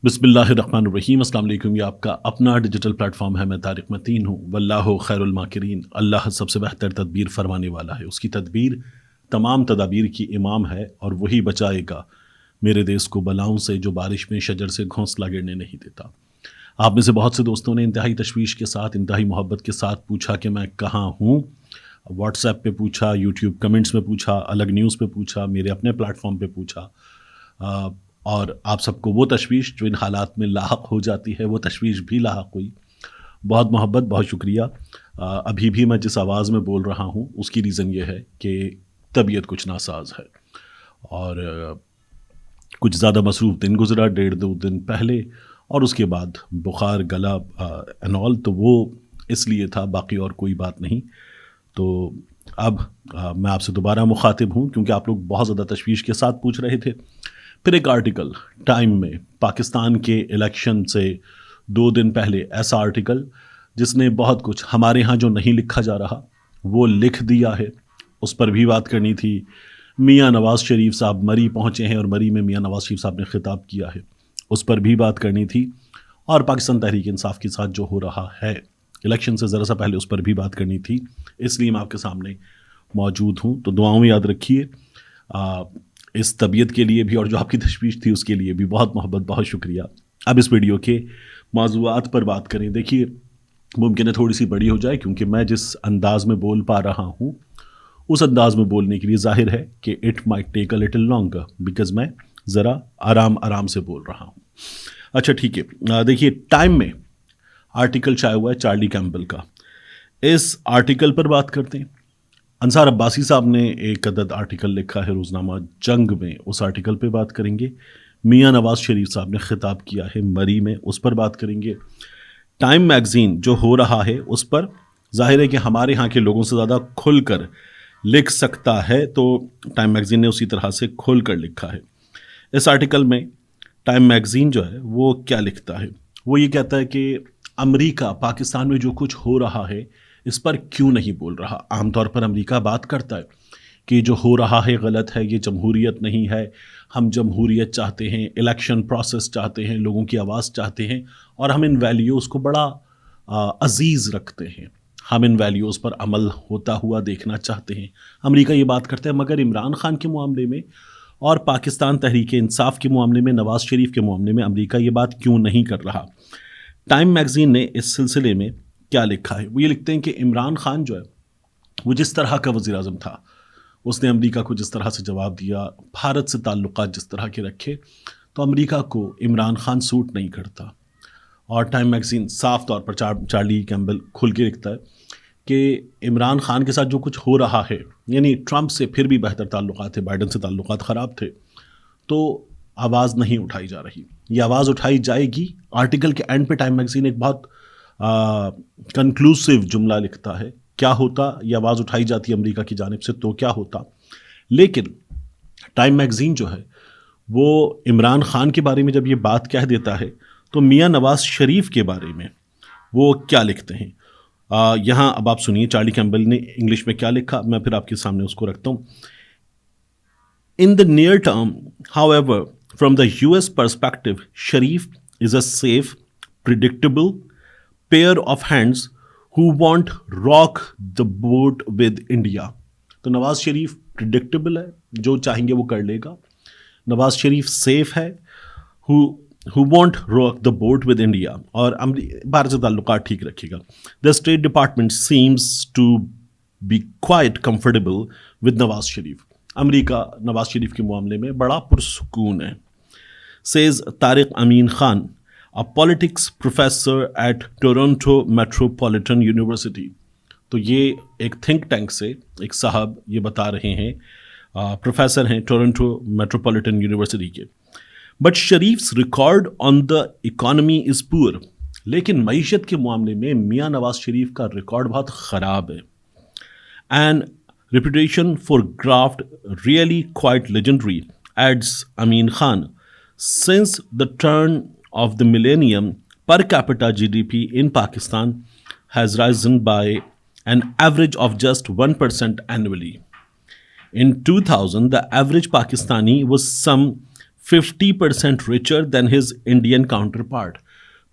بسم اللہ الرحمن الرحیم. السلام علیکم. یہ آپ کا اپنا ڈیجیٹل پلیٹ فارم ہے. میں طارق متین ہوں. واللہ خیر الماکرین. اللہ سب سے بہتر تدبیر فرمانے والا ہے. اس کی تدبیر تمام تدابیر کی امام ہے اور وہی بچائے گا میرے دیس کو بلاؤں سے جو بارش میں شجر سے گھونسلہ گرنے نہیں دیتا. آپ میں سے بہت سے دوستوں نے انتہائی تشویش کے ساتھ انتہائی محبت کے ساتھ پوچھا کہ میں کہاں ہوں. واٹس ایپ پہ پوچھا, یوٹیوب کمنٹس میں پوچھا, الگ نیوز پہ پوچھا, میرے اپنے پلیٹ فارم پہ پوچھا. اور آپ سب کو وہ تشویش جو ان حالات میں لاحق ہو جاتی ہے وہ تشویش بھی لاحق ہوئی. بہت محبت, بہت شکریہ. ابھی بھی میں جس آواز میں بول رہا ہوں اس کی ریزن یہ ہے کہ طبیعت کچھ ناساز ہے اور کچھ زیادہ مصروف دن گزرا 1.5-2 دن پہلے, اور اس کے بعد بخار, گلا اینول, تو وہ اس لیے تھا, باقی اور کوئی بات نہیں. تو اب میں آپ سے دوبارہ مخاطب ہوں کیونکہ آپ لوگ بہت زیادہ تشویش کے ساتھ پوچھ رہے تھے. پھر ایک آرٹیکل ٹائم میں پاکستان کے الیکشن سے 2 دن پہلے, ایسا آرٹیکل جس نے بہت کچھ ہمارے ہاں جو نہیں لکھا جا رہا وہ لکھ دیا ہے, اس پر بھی بات کرنی تھی. میاں نواز شریف صاحب مری پہنچے ہیں اور مری میں میاں نواز شریف صاحب نے خطاب کیا ہے, اس پر بھی بات کرنی تھی. اور پاکستان تحریک انصاف کے ساتھ جو ہو رہا ہے الیکشن سے ذرا سا پہلے, اس پر بھی بات کرنی تھی. اس لیے میں آپ کے سامنے موجود ہوں. تو دعاؤں میں یاد رکھیے. اس طبیعت کے لیے بھی اور جو آپ کی تشویش تھی اس کے لیے بھی بہت محبت, بہت شکریہ. اب اس ویڈیو کے موضوعات پر بات کریں. دیکھیے, ممکن ہے تھوڑی سی بڑی ہو جائے کیونکہ میں جس انداز میں بول پا رہا ہوں اس انداز میں بولنے کے لیے ظاہر ہے کہ it might take a little longer because میں ذرا آرام سے بول رہا ہوں. اچھا ٹھیک ہے. دیکھیے, ٹائم میں آرٹیکل شائع ہوا ہے چارلی کیمبل کا. اس آرٹیکل پر بات کرتے ہیں. انصار عباسی صاحب نے ایک عدد آرٹیکل لکھا ہے روزنامہ جنگ میں, اس آرٹیکل پہ بات کریں گے. میاں نواز شریف صاحب نے خطاب کیا ہے مری میں, اس پر بات کریں گے. ٹائم میگزین جو ہو رہا ہے اس پر ظاہر ہے کہ ہمارے ہاں کے لوگوں سے زیادہ کھل کر لکھ سکتا ہے, تو ٹائم میگزین نے اسی طرح سے کھل کر لکھا ہے. اس آرٹیکل میں ٹائم میگزین جو ہے وہ کیا لکھتا ہے, وہ یہ کہتا ہے کہ امریکہ پاکستان میں جو کچھ ہو رہا ہے اس پر کیوں نہیں بول رہا. عام طور پر امریکہ بات کرتا ہے کہ جو ہو رہا ہے غلط ہے, یہ جمہوریت نہیں ہے, ہم جمہوریت چاہتے ہیں, الیکشن پروسیس چاہتے ہیں, لوگوں کی آواز چاہتے ہیں, اور ہم ان ویلیوز کو بڑا عزیز رکھتے ہیں, ہم ان ویلیوز پر عمل ہوتا ہوا دیکھنا چاہتے ہیں. امریکہ یہ بات کرتا ہے. مگر عمران خان کے معاملے میں اور پاکستان تحریک انصاف کے معاملے میں, نواز شریف کے معاملے میں امریکہ یہ بات کیوں نہیں کر رہا. ٹائم میگزین نے اس سلسلے میں کیا لکھا ہے, وہ یہ لکھتے ہیں کہ عمران خان جو ہے وہ جس طرح کا وزیر اعظم تھا, اس نے امریکہ کو جس طرح سے جواب دیا, بھارت سے تعلقات جس طرح کے رکھے, تو امریکہ کو عمران خان سوٹ نہیں کرتا. اور ٹائم میگزین صاف طور پر چارلی کیمبل کھل کے لکھتا ہے کہ عمران خان کے ساتھ جو کچھ ہو رہا ہے, یعنی ٹرمپ سے پھر بھی بہتر تعلقات تھے, بائیڈن سے تعلقات خراب تھے, تو آواز نہیں اٹھائی جا رہی. یہ آواز اٹھائی جائے گی. آرٹیکل کے اینڈ پہ ٹائم میگزین ایک بہت کنکلوسیو جملہ لکھتا ہے, کیا ہوتا یہ آواز اٹھائی جاتی امریکہ کی جانب سے تو کیا ہوتا. لیکن ٹائم میگزین جو ہے وہ عمران خان کے بارے میں جب یہ بات کہہ دیتا ہے تو میاں نواز شریف کے بارے میں وہ کیا لکھتے ہیں. یہاں اب آپ سنیے چارلی کیمبل نے انگلش میں کیا لکھا, میں پھر آپ کے سامنے اس کو رکھتا ہوں. In the near term, however, from the US perspective, Sharif is a safe, predictable pair of hands who won't rock the boat with India. تو نواز شریف پریڈکٹیبل ہے, جو چاہیں گے وہ کر لے گا. نواز شریف سیف ہے, who won't rock the boat with India, اور بھارت سے تعلقات ٹھیک رکھے گا. The State Department seems to be quite comfortable with Nawaz Sharif. امریکہ نواز شریف کے معاملے میں بڑا پرسکون ہے. says Tariq Amin Khan, a politics professor at Toronto Metropolitan University. تو یہ ایک تھنک ٹینک سے ایک صاحب یہ بتا رہے ہیں, پروفیسر ہیں ٹورنٹو میٹروپولیٹن یونیورسٹی کے. But Sharif's record on the economy is poor. لیکن معیشت کے معاملے میں میاں نواز شریف کا ریکارڈ بہت خراب ہے. And reputation for graft really quite legendary, adds Amin Khan. Since the turn of the millennium, per capita GDP in Pakistan has risen by an average of just 1% annually. In 2000, the average Pakistani was some 50% richer than his Indian counterpart.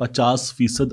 50%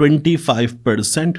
25%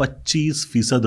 25%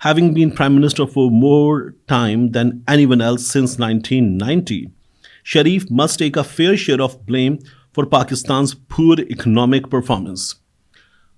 Having been Prime Minister for more time than anyone else since 1990, Sharif must take a fair share of blame for Pakistan's poor economic performance.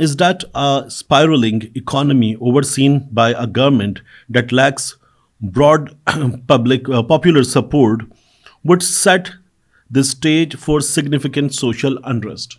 is that a spiraling economy overseen by a government that lacks broad popular support would set the stage for significant social unrest.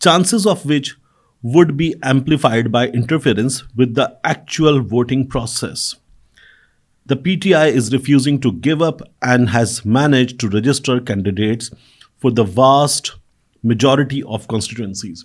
Chances of which would be amplified by interference with the actual voting process. The PTI is refusing to give up and has managed to register candidates for the vast majority of constituencies.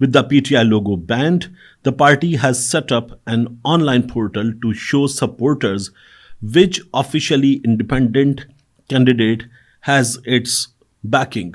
With the PTI logo banned, the party has set up an online portal to show supporters which officially independent candidate has its backing.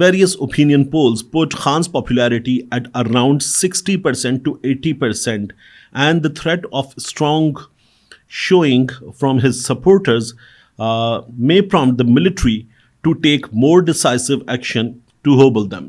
various opinion polls put Khan's popularity at around 60% to 80%, and the threat of strong showing from his supporters may prompt the military to take more decisive action to hobble them.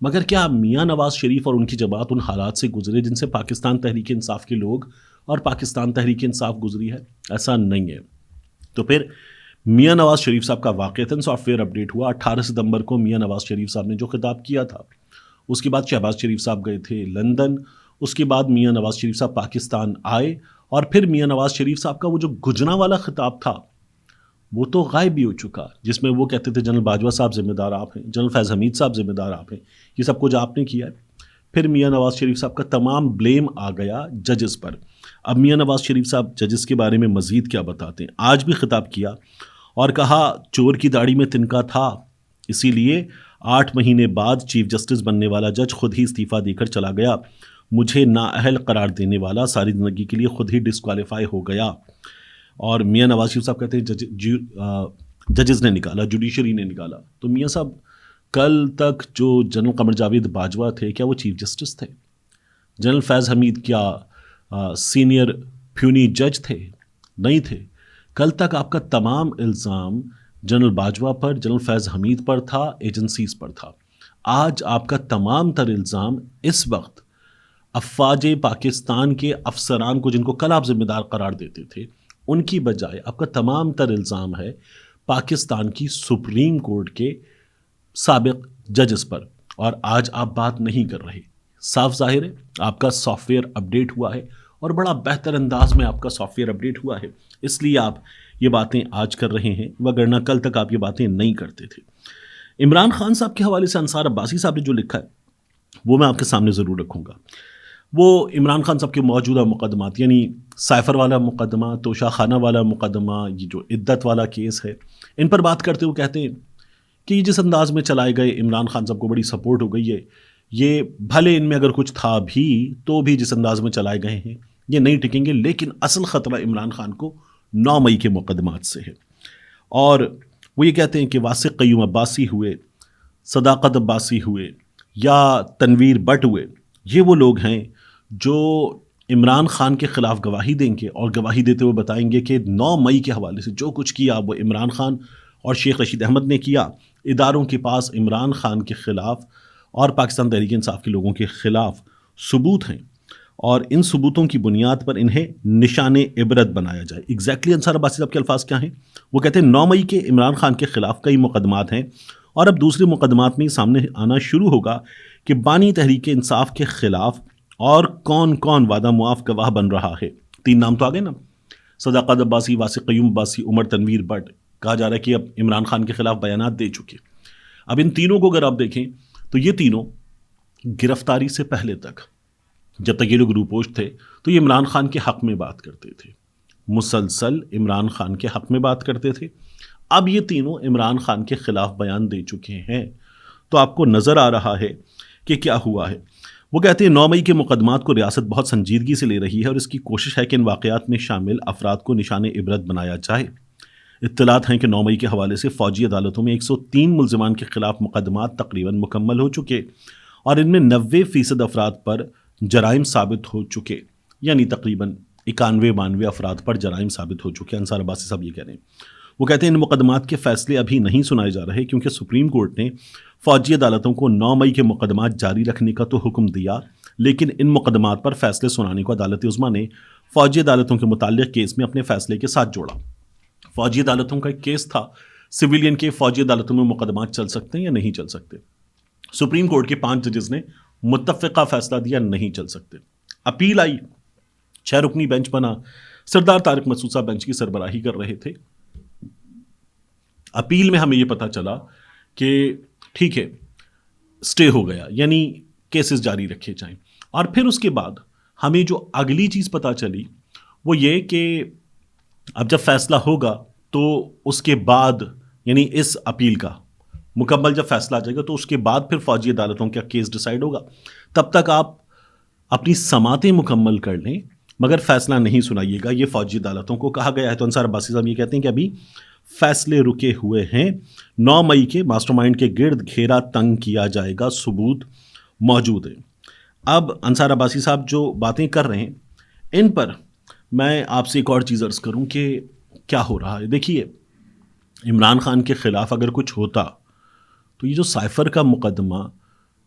مگر کیا میاں نواز شریف اور ان کی جماعت ان حالات سے گزرے جن سے پاکستان تحریک انصاف کے لوگ اور پاکستان تحریک انصاف گزری ہے؟ ایسا نہیں ہے۔ تو پھر میاں نواز شریف صاحب کا واقعتاً سافٹ ویئر اپڈیٹ ہوا 18 ستمبر کو۔ میاں نواز شریف صاحب نے جو خطاب کیا تھا، اس کے بعد شہباز شریف صاحب گئے تھے لندن، اس کے بعد میاں نواز شریف صاحب پاکستان آئے، اور پھر میاں نواز شریف صاحب کا وہ جو گجرا والا خطاب تھا وہ تو غائب بھی ہو چکا، جس میں وہ کہتے تھے جنرل باجوہ صاحب ذمہ دار آپ ہیں، جنرل فیض حمید صاحب ذمہ دار آپ ہیں، یہ سب کچھ آپ نے کیا ہے۔ پھر میاں نواز شریف صاحب کا تمام بلیم آ گیا ججز پر۔ اب میاں نواز شریف صاحب ججز کے بارے میں مزید کیا بتاتے ہیں؟ آج بھی خطاب کیا اور کہا چور کی داڑھی میں تنکا تھا، اسی لیے 8 مہینے بعد چیف جسٹس بننے والا جج خود ہی استعفیٰ دے کر چلا گیا، مجھے نااہل قرار دینے والا ساری زندگی کے لیے خود ہی ڈسکوالیفائی ہو گیا۔ اور میاں نواز شریف صاحب کہتے ہیں ججز نے نکالا، جوڈیشری نے نکالا۔ تو میاں صاحب کل تک جو جنرل قمر جاوید باجوہ تھے، کیا وہ چیف جسٹس تھے؟ جنرل فیض حمید کیا سینئر پیونی جج تھے؟ نہیں تھے۔ کل تک آپ کا تمام الزام جنرل باجوہ پر، جنرل فیض حمید پر تھا، ایجنسیز پر تھا۔ آج آپ کا تمام تر الزام اس وقت افواج پاکستان کے افسران کو، جن کو کل آپ ذمہ دار قرار دیتے تھے، ان کی بجائے آپ کا تمام تر الزام ہے پاکستان کی سپریم کورٹ کے سابق ججز پر، اور آج آپ بات نہیں کر رہے۔ صاف ظاہر ہے آپ کا سافٹ ویئر اپڈیٹ ہوا ہے، اور بڑا بہتر انداز میں آپ کا سافٹ ویئر اپڈیٹ ہوا ہے، اس لیے آپ یہ باتیں آج کر رہے ہیں، وگرنہ کل تک آپ یہ باتیں نہیں کرتے تھے۔ عمران خان صاحب کے حوالے سے انصار عباسی صاحب نے جو لکھا ہے وہ میں آپ کے سامنے ضرور رکھوں گا۔ وہ عمران خان صاحب کے موجودہ مقدمات، یعنی سائفر والا مقدمہ، توشہ خانہ والا مقدمہ، یہ جو عدت والا کیس ہے، ان پر بات کرتے ہوئے کہتے ہیں کہ یہ جس انداز میں چلائے گئے، عمران خان صاحب کو بڑی سپورٹ ہو گئی ہے، یہ بھلے ان میں اگر کچھ تھا بھی تو بھی جس انداز میں چلائے گئے ہیں یہ نہیں ٹکیں گے، لیکن اصل خطرہ عمران خان کو 9 مئی کے مقدمات سے ہے۔ اور وہ یہ کہتے ہیں کہ واسق قیوم عباسی ہوئے، صداقت عباسی ہوئے، یا تنویر بٹ ہوئے، یہ وہ لوگ ہیں جو عمران خان کے خلاف گواہی دیں گے، اور گواہی دیتے ہوئے بتائیں گے کہ 9 مئی کے حوالے سے جو کچھ کیا وہ عمران خان اور شیخ رشید احمد نے کیا۔ اداروں کے پاس عمران خان کے خلاف اور پاکستان تحریک انصاف کے لوگوں کے خلاف ثبوت ہیں، اور ان ثبوتوں کی بنیاد پر انہیں نشان عبرت بنایا جائے۔ ایگزیکٹلی انصار عباسی صاحب کے الفاظ کیا ہیں؟ وہ کہتے ہیں 9 مئی کے عمران خان کے خلاف کئی مقدمات ہیں، اور اب دوسرے مقدمات میں سامنے آنا شروع ہوگا کہ بانی تحریک انصاف کے خلاف اور کون کون وعدہ معاف گواہ بن رہا ہے۔ 3 نام تو آگے نا، صداقت عباسی، واسق قیوم عباسی، عمر تنویر بٹ۔ کہا جا رہا ہے کہ اب عمران خان کے خلاف بیانات دے چکے۔ اب ان تینوں کو اگر آپ دیکھیں تو یہ تینوں گرفتاری سے پہلے تک، جب تک یہ لوگ روپوش تھے، تو یہ عمران خان کے حق میں بات کرتے تھے، مسلسل عمران خان کے حق میں بات کرتے تھے۔ اب یہ تینوں عمران خان کے خلاف بیان دے چکے ہیں، تو آپ کو نظر آ رہا ہے کہ کیا ہوا ہے۔ وہ کہتے ہیں 9 مئی کے مقدمات کو ریاست بہت سنجیدگی سے لے رہی ہے، اور اس کی کوشش ہے کہ ان واقعات میں شامل افراد کو نشان عبرت بنایا جائے۔ اطلاعات ہیں کہ 9 مئی کے حوالے سے فوجی عدالتوں میں 103 ملزمان کے خلاف مقدمات تقریباً مکمل ہو چکے، اور ان میں 90% افراد پر جرائم ثابت ہو چکے، یعنی تقریباً 91-92 افراد پر جرائم ثابت ہو چکے۔ انصار عباسی صاحب یہ کہہ رہے ہیں۔ وہ کہتے ہیں ان مقدمات کے فیصلے ابھی نہیں سنائے جا رہے، کیونکہ سپریم کورٹ نے فوجی عدالتوں کو 9 مئی کے مقدمات جاری رکھنے کا تو حکم دیا، لیکن ان مقدمات پر فیصلے سنانے کو عدالت عظمیٰ نے فوجی عدالتوں کے متعلق کیس میں اپنے فیصلے کے ساتھ جوڑا۔ فوجی عدالتوں کا ایک کیس تھا، سویلین کے فوجی عدالتوں میں مقدمات چل سکتے ہیں یا نہیں چل سکتے؟ سپریم کورٹ کے 5 ججز نے متفقہ فیصلہ دیا نہیں چل سکتے۔ اپیل آئی، 6 رکنی بینچ بنا، سردار طارق مسعود صاحب بینچ کی سربراہی کر رہے تھے۔ اپیل میں ہمیں یہ پتہ چلا کہ ٹھیک ہے سٹے ہو گیا، یعنی کیسز جاری رکھے جائیں، اور پھر اس کے بعد ہمیں جو اگلی چیز پتہ چلی وہ یہ کہ اب جب فیصلہ ہوگا تو اس کے بعد، یعنی اس اپیل کا مکمل جب فیصلہ آ جائے گا تو اس کے بعد پھر فوجی عدالتوں کا کیس ڈیسائیڈ ہوگا۔ تب تک آپ اپنی سماعتیں مکمل کر لیں، مگر فیصلہ نہیں سنائیے گا، یہ فوجی عدالتوں کو کہا گیا ہے۔ تو انصار عباسی صاحب یہ کہتے ہیں کہ ابھی فیصلے رکے ہوئے ہیں، 9 مئی کے ماسٹر مائنڈ کے گرد گھیرا تنگ کیا جائے گا، ثبوت موجود ہے۔ اب انصار عباسی صاحب جو باتیں کر رہے ہیں ان پر میں آپ سے ایک اور چیز عرض کروں کہ کیا ہو رہا ہے۔ دیکھیے، عمران خان کے خلاف اگر کچھ ہوتا تو یہ جو سائفر کا مقدمہ